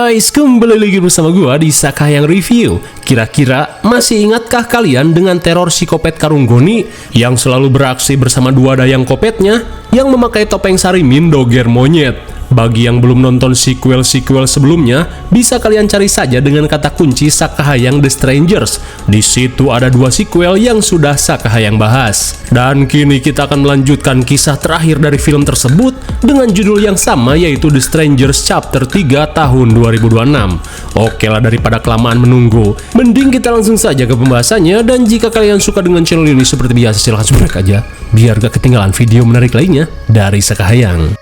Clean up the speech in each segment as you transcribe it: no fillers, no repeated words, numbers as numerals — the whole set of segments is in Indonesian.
guys, kembali lagi bersama gua di Sakahayang Review. Kira-kira masih ingatkah kalian dengan teror psikopat Karung Goni yang selalu beraksi bersama dua dayang kopetnya yang memakai topeng sarimin doger monyet? Bagi yang belum nonton sequel-sequel sebelumnya, bisa kalian cari saja dengan kata kunci Sakahayang The Strangers. Di situ ada dua sequel yang sudah Sakahayang bahas. Dan kini kita akan melanjutkan kisah terakhir dari film tersebut dengan judul yang sama, yaitu The Strangers Chapter 3 tahun 2026. Oke lah, daripada kelamaan menunggu, mending kita langsung saja ke pembahasannya. Dan jika kalian suka dengan channel ini seperti biasa, silahkan subscribe aja biar gak ketinggalan video menarik lainnya dari Sakahayang.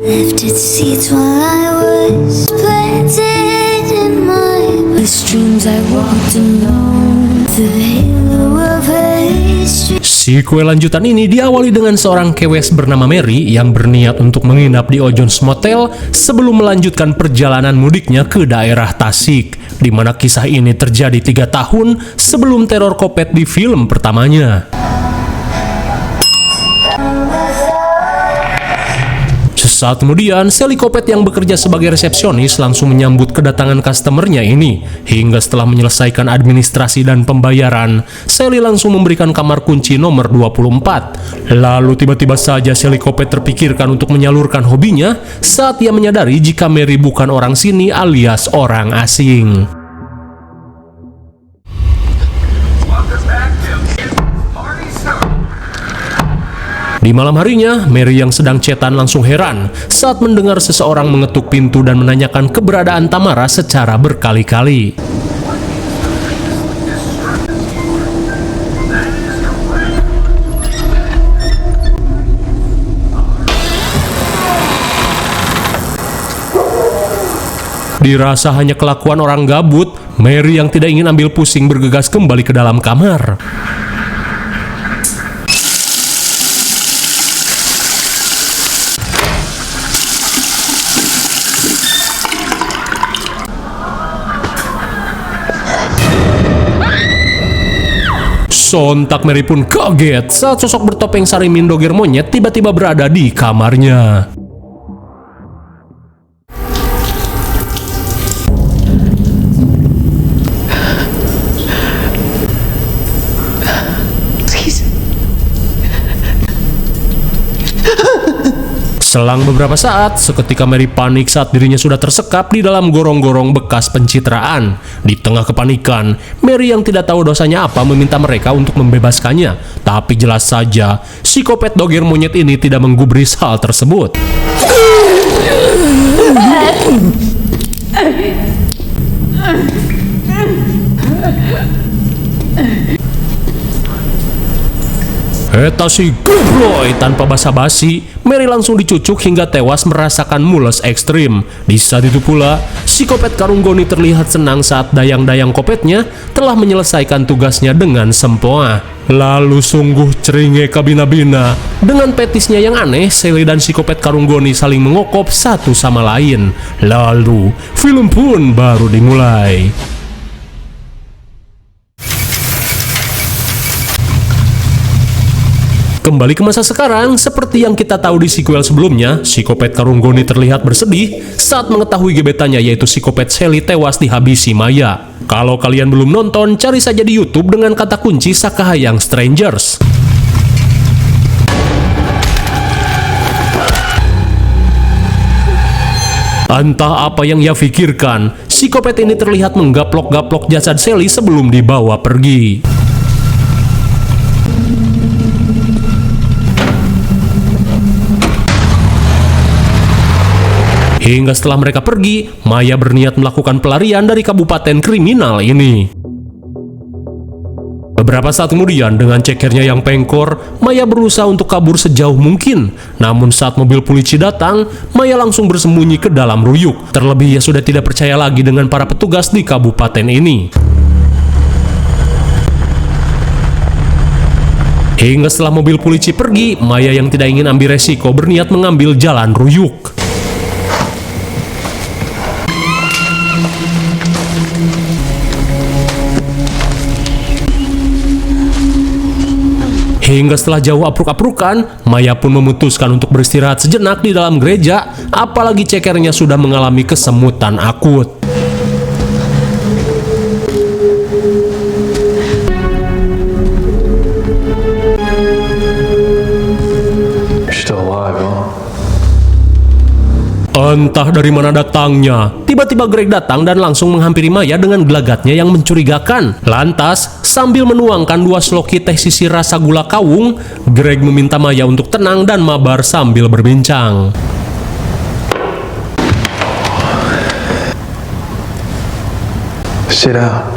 Lifted seats while I was planted in my streams. I walked alone, the halo of history. Sequel lanjutan ini diawali dengan seorang kewes bernama Mary yang berniat untuk menginap di Ojon's Motel sebelum melanjutkan perjalanan mudiknya ke daerah Tasik, di mana kisah ini terjadi 3 tahun sebelum teror kopet di film pertamanya. Sesaat kemudian, Sally Kopet yang bekerja sebagai resepsionis langsung menyambut kedatangan customernya ini. Hingga setelah menyelesaikan administrasi dan pembayaran, Sally langsung memberikan kamar kunci nomor 24. Lalu tiba-tiba saja Sally Kopet terpikirkan untuk menyalurkan hobinya saat ia menyadari jika Mary bukan orang sini alias orang asing. Di malam harinya, Mary yang sedang chatan langsung heran saat mendengar seseorang mengetuk pintu dan menanyakan keberadaan Tamara secara berkali-kali. Dirasa hanya kelakuan orang gabut, Mary yang tidak ingin ambil pusing bergegas kembali ke dalam kamar. Sontak Mary pun kaget saat sosok bertopeng sarimin doger monyet tiba-tiba berada di kamarnya. Selang beberapa saat, seketika Mary panik saat dirinya sudah tersekap di dalam gorong-gorong bekas pencitraan. Di tengah kepanikan, Mary yang tidak tahu dosanya apa meminta mereka untuk membebaskannya. Tapi jelas saja, psikopat doger monyet ini tidak menggubris hal tersebut. Eta si gobloy, tanpa basa-basi, Mary langsung dicucuk hingga tewas merasakan mules ekstrim. Di saat itu pula, psikopat Karung Goni terlihat senang saat dayang-dayang kopetnya telah menyelesaikan tugasnya dengan sempoa. Lalu sungguh ceringe kabina-bina. Dengan petisnya yang aneh, Sally dan psikopat Karung Goni saling mengokop satu sama lain. Lalu, film pun baru dimulai. Kembali ke masa sekarang, seperti yang kita tahu di sequel sebelumnya, psikopat Karung Goni terlihat bersedih saat mengetahui gebetannya yaitu psikopat Sally tewas dihabisi Maya. Kalau kalian belum nonton, cari saja di YouTube dengan kata kunci Sakahayang Strangers. Entah apa yang ia pikirkan, psikopat ini terlihat menggaplok-gaplok jasad Sally sebelum dibawa pergi. Hingga setelah mereka pergi, Maya berniat melakukan pelarian dari kabupaten kriminal ini. Beberapa saat kemudian, dengan cekernya yang pengkor, Maya berusaha untuk kabur sejauh mungkin. Namun saat mobil polisi datang, Maya langsung bersembunyi ke dalam ruyuk. Terlebih ia sudah tidak percaya lagi dengan para petugas di kabupaten ini. Hingga setelah mobil polisi pergi, Maya yang tidak ingin ambil resiko berniat mengambil jalan ruyuk. Hingga setelah jauh apruk-aprukan, Maya pun memutuskan untuk beristirahat sejenak di dalam gereja, apalagi cekernya sudah mengalami kesemutan akut. Entah dari mana datangnya, tiba-tiba Greg datang dan langsung menghampiri Maya dengan gelagatnya yang mencurigakan. Lantas, sambil menuangkan 2 sloki teh sisir rasa gula kawung, Greg meminta Maya untuk tenang dan mabar sambil berbincang. Sit down.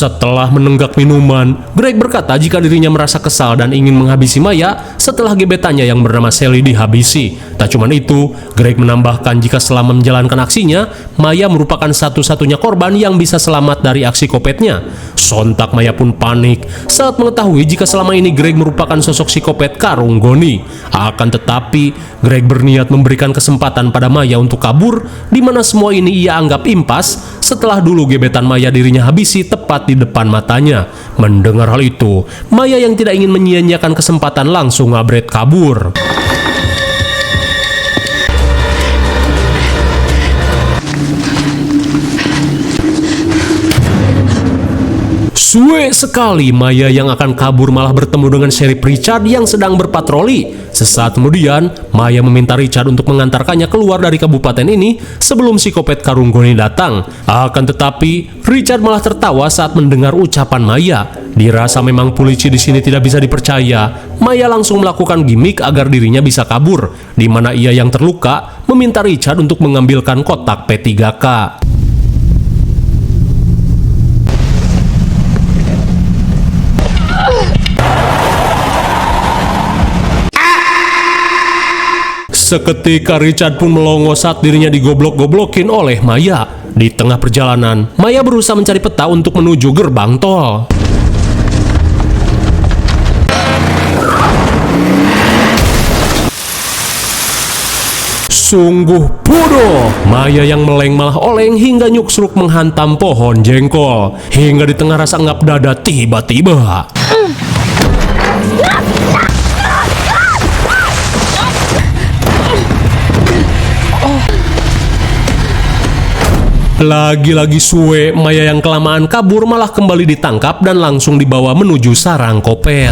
Setelah menenggak minuman, Greg berkata jika dirinya merasa kesal dan ingin menghabisi Maya setelah gebetannya yang bernama Sally dihabisi. Tak cuma itu, Greg menambahkan jika selama menjalankan aksinya, Maya merupakan satu-satunya korban yang bisa selamat dari aksi kopetnya. Sontak Maya pun panik saat mengetahui jika selama ini Greg merupakan sosok psikopat karung goni. Akan tetapi, Greg berniat memberikan kesempatan pada Maya untuk kabur, di mana semua ini ia anggap impas setelah dulu gebetan Maya dirinya habisi tepat di depan matanya. Mendengar hal itu, Maya yang tidak ingin menyia-nyiakan kesempatan langsung ngabret kabur. Suwe sekali, Maya yang akan kabur malah bertemu dengan Sheriff Richard yang sedang berpatroli. Sesaat kemudian, Maya meminta Richard untuk mengantarkannya keluar dari kabupaten ini sebelum psikopat karung goni datang. Akan tetapi, Richard malah tertawa saat mendengar ucapan Maya. Dirasa memang polisi di sini tidak bisa dipercaya, Maya langsung melakukan gimmick agar dirinya bisa kabur, di mana ia yang terluka meminta Richard untuk mengambilkan kotak P3K. Seketika Richard pun melongo saat dirinya digoblok-goblokin oleh Maya. Di tengah perjalanan, Maya berusaha mencari peta untuk menuju gerbang tol. Sungguh bodoh, Maya yang meleng malah oleng hingga nyuksruk menghantam pohon jengkol. Hingga di tengah rasa ngap dada tiba-tiba lagi-lagi suwe, Maya yang kelamaan kabur malah kembali ditangkap dan langsung dibawa menuju sarang kopet.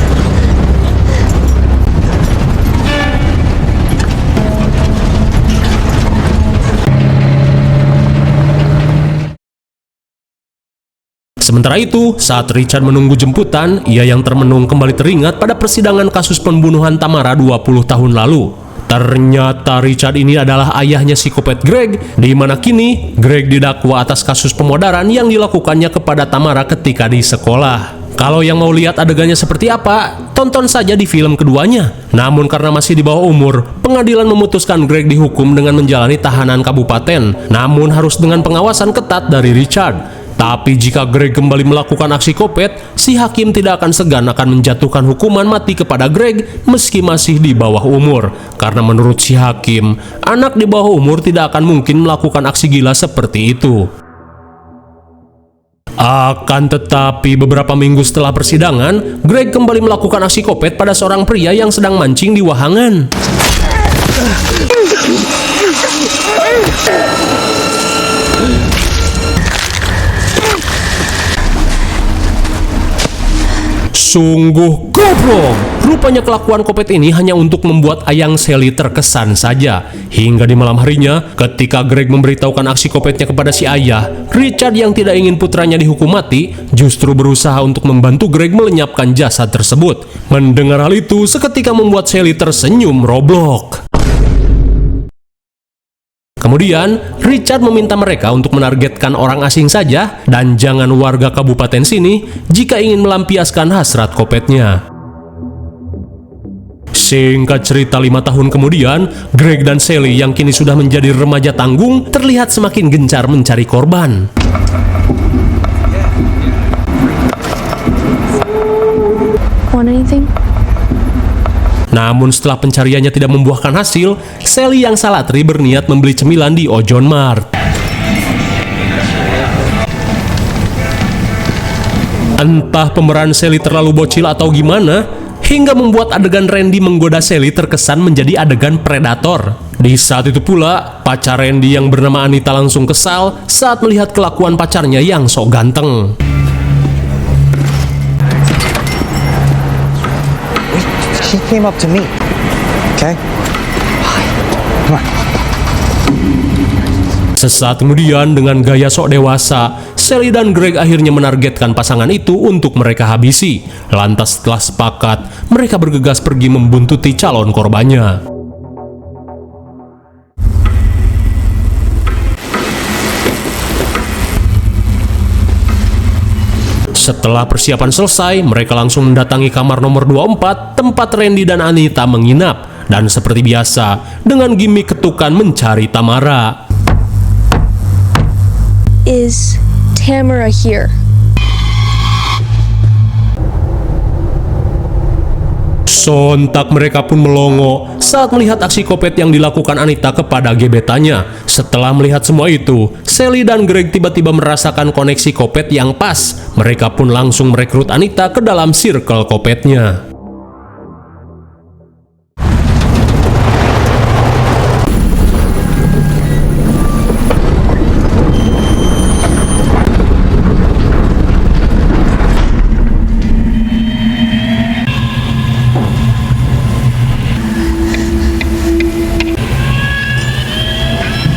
Sementara itu, saat Richard menunggu jemputan, ia yang termenung kembali teringat pada persidangan kasus pembunuhan Tamara 20 tahun lalu. Ternyata Richard ini adalah ayahnya psikopat Greg, di mana kini Greg didakwa atas kasus pemodaran yang dilakukannya kepada Tamara ketika di sekolah. Kalau yang mau lihat adegannya seperti apa, tonton saja di film keduanya. Namun karena masih di bawah umur, pengadilan memutuskan Greg dihukum dengan menjalani tahanan kabupaten, namun harus dengan pengawasan ketat dari Richard. Tapi jika Greg kembali melakukan aksi kopet, si hakim tidak akan segan akan menjatuhkan hukuman mati kepada Greg meski masih di bawah umur. Karena menurut si hakim, anak di bawah umur tidak akan mungkin melakukan aksi gila seperti itu. Akan tetapi beberapa minggu setelah persidangan, Greg kembali melakukan aksi kopet pada seorang pria yang sedang mancing di wahangan. Sungguh goblok. Rupanya kelakuan kopet ini hanya untuk membuat ayang Sally terkesan saja. Hingga di malam harinya, ketika Greg memberitahukan aksi kopetnya kepada si ayah, Richard yang tidak ingin putranya dihukum mati, justru berusaha untuk membantu Greg melenyapkan jasad tersebut. Mendengar hal itu, seketika membuat Sally tersenyum roblok. Kemudian, Richard meminta mereka untuk menargetkan orang asing saja dan jangan warga kabupaten sini jika ingin melampiaskan hasrat kopetnya. Singkat cerita 5 tahun kemudian, Greg dan Sally yang kini sudah menjadi remaja tanggung terlihat semakin gencar mencari korban. Want anything? Namun setelah pencariannya tidak membuahkan hasil, Sally yang salatri berniat membeli cemilan di Ojon Mart. Entah pemeran Sally terlalu bocil atau gimana, hingga membuat adegan Randy menggoda Sally terkesan menjadi adegan predator. Di saat itu pula, pacar Randy yang bernama Anita langsung kesal saat melihat kelakuan pacarnya yang sok ganteng. She came up to me. Okay? Come on. Sesaat kemudian dengan gaya sok dewasa, Sally dan Greg akhirnya menargetkan pasangan itu untuk mereka habisi. Lantas setelah sepakat, mereka bergegas pergi membuntuti calon korbannya. Setelah persiapan selesai, mereka langsung mendatangi kamar nomor 24, tempat Randy dan Anita menginap. Dan seperti biasa, dengan gimmick ketukan mencari Tamara. Is Tamara here? Sontak mereka pun melongo saat melihat aksi kopet yang dilakukan Anita kepada gebetannya. Setelah melihat semua itu, Sally dan Greg tiba-tiba merasakan koneksi kopet yang pas. Mereka pun langsung merekrut Anita ke dalam circle kopetnya.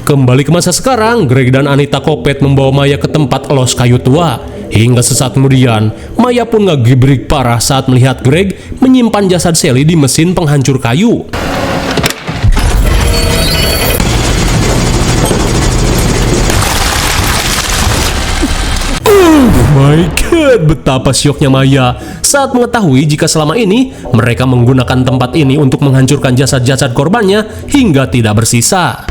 Kembali ke masa sekarang, Greg dan Anita kopet membawa Maya ke tempat elos kayu tua. Hingga sesaat kemudian, Maya pun ngegibrik parah saat melihat Greg menyimpan jasad Sally di mesin penghancur kayu. Oh my god, betapa syoknya Maya saat mengetahui jika selama ini mereka menggunakan tempat ini untuk menghancurkan jasad-jasad korbannya hingga tidak bersisa.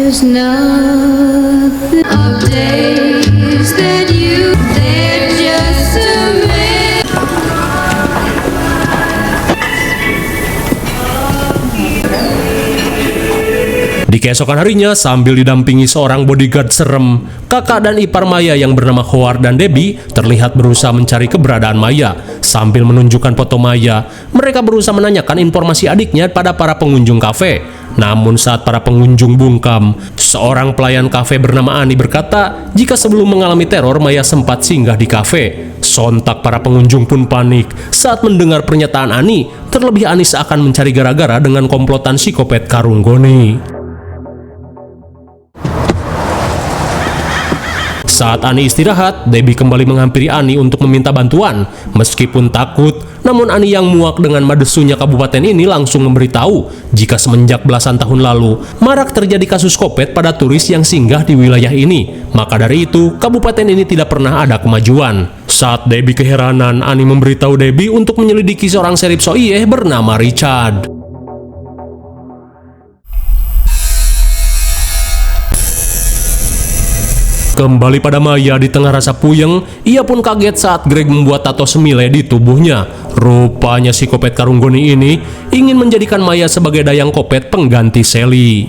There's nothing of days that you they're just a minute. Di keesokan harinya, sambil didampingi seorang bodyguard serem, kakak dan ipar Maya yang bernama Howard dan Debbie terlihat berusaha mencari keberadaan Maya. Sambil menunjukkan foto Maya, mereka berusaha menanyakan informasi adiknya pada para pengunjung kafe. Namun saat para pengunjung bungkam, seorang pelayan kafe bernama Ani berkata jika sebelum mengalami teror Maya sempat singgah di kafe. Sontak para pengunjung pun panik saat mendengar pernyataan Ani, terlebih Ani seakan mencari gara-gara dengan komplotan psikopat Karung Goni. Saat Ani istirahat, Debbie kembali menghampiri Ani untuk meminta bantuan. Meskipun takut, namun Ani yang muak dengan madesunya kabupaten ini langsung memberitahu jika semenjak belasan tahun lalu marak terjadi kasus kopet pada turis yang singgah di wilayah ini. Maka dari itu, kabupaten ini tidak pernah ada kemajuan. Saat Debbie keheranan, Ani memberitahu Debbie untuk menyelidiki seorang serip soiyeh bernama Richard. Kembali pada Maya di tengah rasa puyeng, ia pun kaget saat Greg membuat tato semile di tubuhnya. Rupanya si kopet Karung Goni ini ingin menjadikan Maya sebagai dayang kopet pengganti Sally.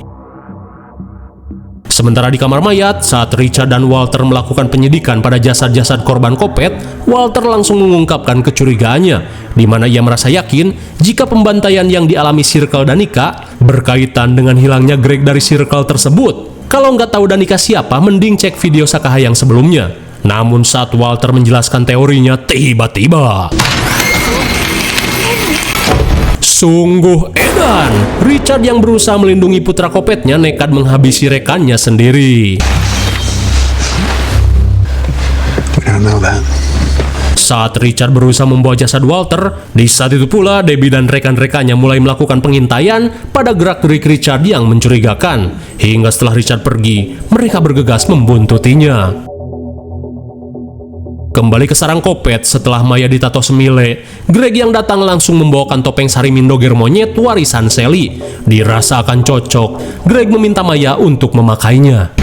Sementara di kamar mayat, saat Richard dan Walter melakukan penyidikan pada jasad-jasad korban kopet, Walter langsung mengungkapkan kecurigaannya, di mana ia merasa yakin jika pembantaian yang dialami Circle Danica berkaitan dengan hilangnya Greg dari Circle tersebut. Kalau nggak tahu Danica siapa, mending cek video Sakahayang sebelumnya. Namun saat Walter menjelaskan teorinya, tiba-tiba sungguh edan, Richard yang berusaha melindungi putra kopetnya nekat menghabisi rekannya sendiri. We don't know that. Saat Richard berusaha membawa jasad Walter, di saat itu pula Debbie dan rekan-rekannya mulai melakukan pengintaian pada gerak-gerik Richard yang mencurigakan. Hingga setelah Richard pergi, mereka bergegas membuntutinya. Kembali ke sarang kopet, setelah Maya ditato semile, Greg yang datang langsung membawakan topeng sarimin doger monyet warisan Sally. Dirasa akan cocok, Greg meminta Maya untuk memakainya.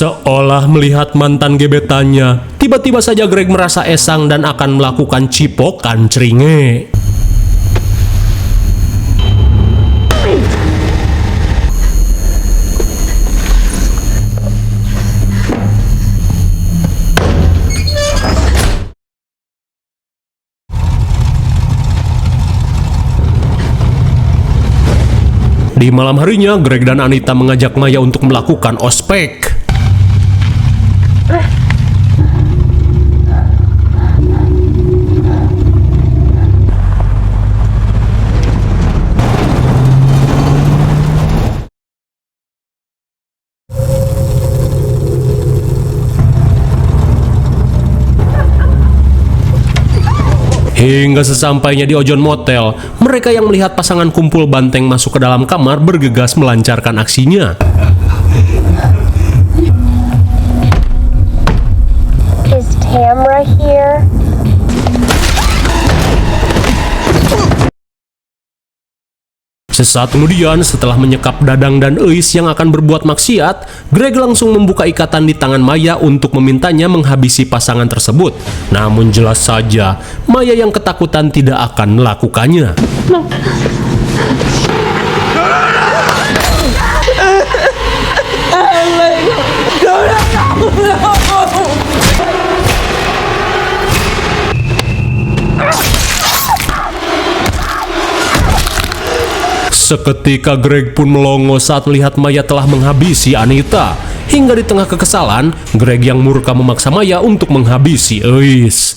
Seolah melihat mantan gebetannya, tiba-tiba saja Greg merasa esang dan akan melakukan cipokan ceringe. Di malam harinya, Greg dan Anita mengajak Maya untuk melakukan ospek. Hingga sesampainya di Ojon Motel, mereka yang melihat pasangan kumpul banteng masuk ke dalam kamar bergegas melancarkan aksinya. Is Tamara here? Sesaat kemudian, setelah menyekap Dadang dan Eis yang akan berbuat maksiat, Greg langsung membuka ikatan di tangan Maya untuk memintanya menghabisi pasangan tersebut. Namun jelas saja, Maya yang ketakutan tidak akan melakukannya. Seketika Greg pun melongo saat melihat Maya telah menghabisi Anita. Hingga di tengah kekesalan, Greg yang murka memaksa Maya untuk menghabisi Eis.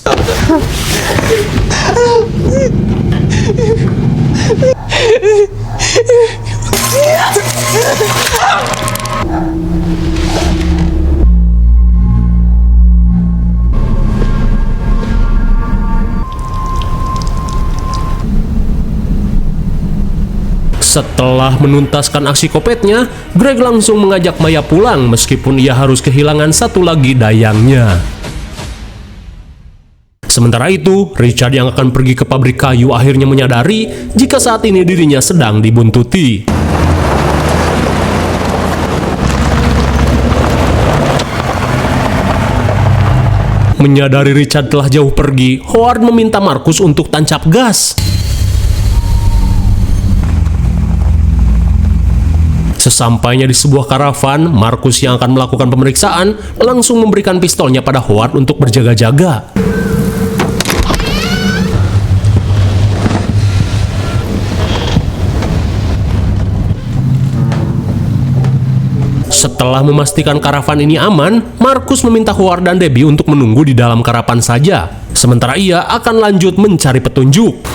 Setelah menuntaskan aksi kopetnya, Greg langsung mengajak Maya pulang meskipun ia harus kehilangan satu lagi dayangnya. Sementara itu, Richard yang akan pergi ke pabrik kayu akhirnya menyadari jika saat ini dirinya sedang dibuntuti. Menyadari Richard telah jauh pergi, Howard meminta Marcus untuk tancap gas. Sesampainya di sebuah karavan, Marcus yang akan melakukan pemeriksaan langsung memberikan pistolnya pada Howard untuk berjaga-jaga. Setelah memastikan karavan ini aman, Marcus meminta Howard dan Debbie untuk menunggu di dalam karavan saja. Sementara ia akan lanjut mencari petunjuk.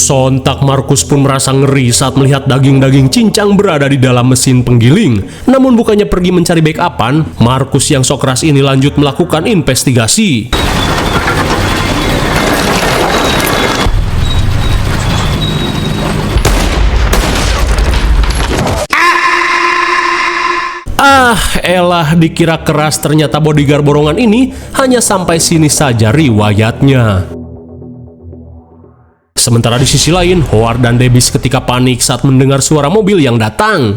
Sontak Marcus pun merasa ngeri saat melihat daging-daging cincang berada di dalam mesin penggiling. Namun bukannya pergi mencari backupan, Marcus yang sok keras ini lanjut melakukan investigasi. Elah, dikira keras, ternyata bodyguard borongan ini hanya sampai sini saja riwayatnya. Sementara di sisi lain, Howard dan Debbie ketika panik saat mendengar suara mobil yang datang.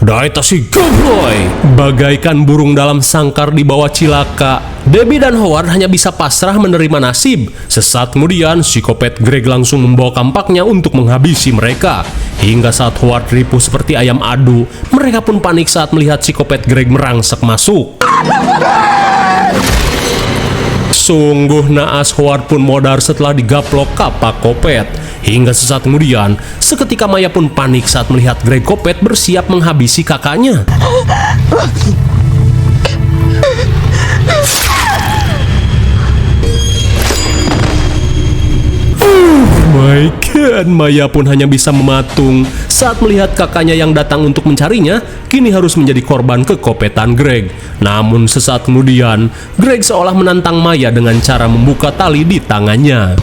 Daita si Gobloy, bagaikan burung dalam sangkar di bawah cilaka. Debbie dan Howard hanya bisa pasrah menerima nasib. Sesaat kemudian, psikopat Greg langsung membawa kampaknya untuk menghabisi mereka. Hingga saat Howard ripuh seperti ayam adu, mereka pun panik saat melihat psikopat Greg merangsek masuk. Sungguh naas, Howard pun modar setelah digaplok kapak kopet. Hingga sesaat kemudian, seketika Maya pun panik saat melihat Greg kopet bersiap menghabisi kakaknya. my god, Maya pun hanya bisa mematung saat melihat kakaknya yang datang untuk mencarinya kini harus menjadi korban kekopetan Greg. Namun sesaat kemudian, Greg seolah menantang Maya dengan cara membuka tali di tangannya.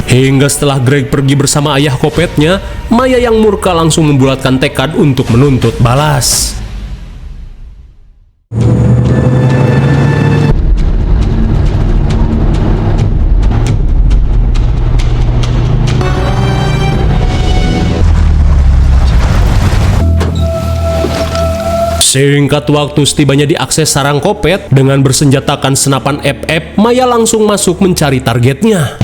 Hingga setelah Greg pergi bersama ayah kopetnya, Maya yang murka langsung membulatkan tekad untuk menuntut balas. Singkat waktu setibanya di akses sarang kopet dengan bersenjatakan senapan FF, Maya langsung masuk mencari targetnya.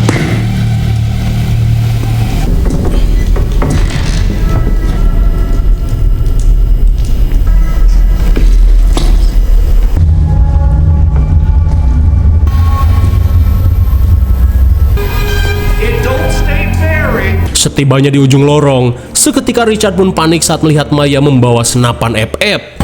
Setibanya di ujung lorong, seketika Richard pun panik saat melihat Maya membawa senapan FF.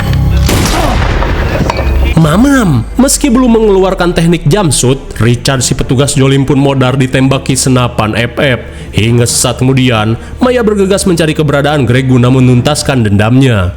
Mamam, meski belum mengeluarkan teknik jumpsuit, Richard si petugas jolim pun modar ditembaki senapan FF. Hingga sesaat kemudian, Maya bergegas mencari keberadaan Greg guna menuntaskan dendamnya.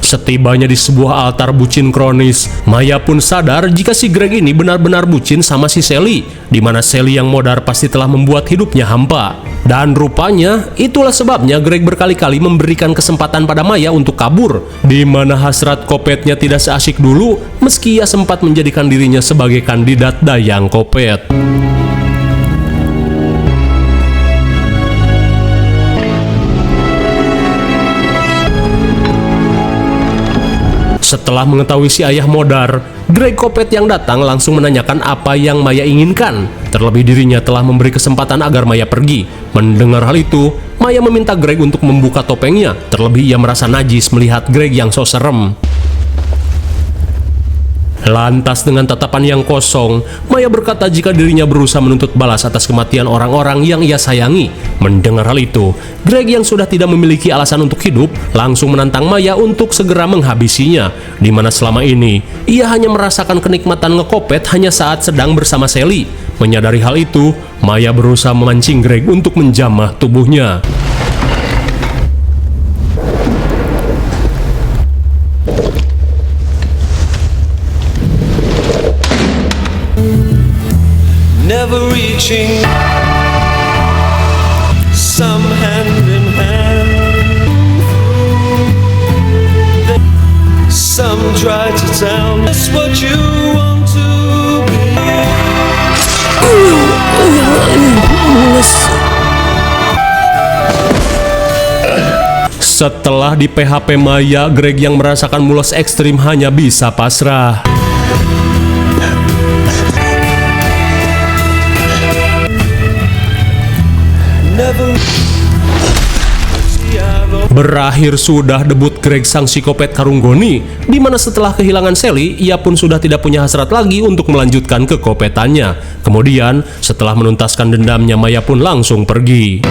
Setibanya di sebuah altar bucin kronis, Maya pun sadar jika si Greg ini benar-benar bucin sama si Sally, di mana Sally yang modar pasti telah membuat hidupnya hampa. Dan rupanya itulah sebabnya Greg berkali-kali memberikan kesempatan pada Maya untuk kabur, di mana hasrat kopetnya tidak seasyik dulu, meski ia sempat menjadikan dirinya sebagai kandidat dayang kopet. Setelah mengetahui si ayah modar, Greg kopet yang datang langsung menanyakan apa yang Maya inginkan. Terlebih dirinya telah memberi kesempatan agar Maya pergi. Mendengar hal itu, Maya meminta Greg untuk membuka topengnya. Terlebih ia merasa najis melihat Greg yang so serem. Lantas dengan tatapan yang kosong, Maya berkata jika dirinya berusaha menuntut balas atas kematian orang-orang yang ia sayangi. Mendengar hal itu, Greg yang sudah tidak memiliki alasan untuk hidup langsung menantang Maya untuk segera menghabisinya, di mana selama ini ia hanya merasakan kenikmatan ngekopet hanya saat sedang bersama Sally. Menyadari hal itu, Maya berusaha memancing Greg untuk menjamah tubuhnya. Never reaching, some hand in hand. Some try to tell me that's what you want to be. Setelah di PHP Maya, Greg yang merasakan mules ekstrim hanya bisa pasrah. Berakhir sudah debut Greg sang psikopat karunggoni, di mana setelah kehilangan Sally, ia pun sudah tidak punya hasrat lagi untuk melanjutkan kekopetannya. Kemudian, setelah menuntaskan dendamnya, Maya pun langsung pergi.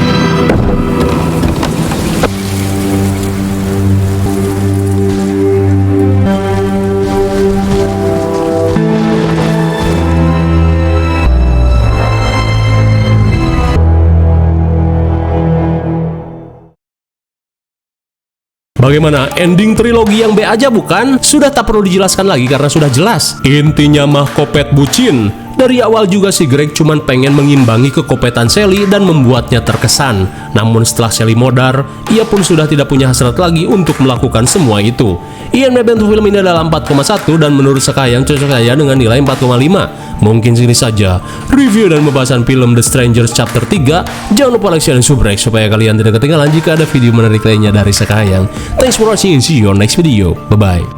Bagaimana ending trilogi yang B aja bukan? Sudah tak perlu dijelaskan lagi karena sudah jelas. Intinya mah kopet bucin. Dari awal juga si Greg cuman pengen mengimbangi kekopetan Sally dan membuatnya terkesan. Namun setelah Sally modar, ia pun sudah tidak punya hasrat lagi untuk melakukan semua itu. IMDb untuk film ini adalah 4,1 dan menurut Sekayang cocok saya dengan nilai 4,5. Mungkin segini saja review dan pembahasan film The Strangers Chapter 3. Jangan lupa like, share, dan subscribe supaya kalian tidak ketinggalan jika ada video menarik lainnya dari Sekayang. Thanks for watching and see you on next video. Bye-bye.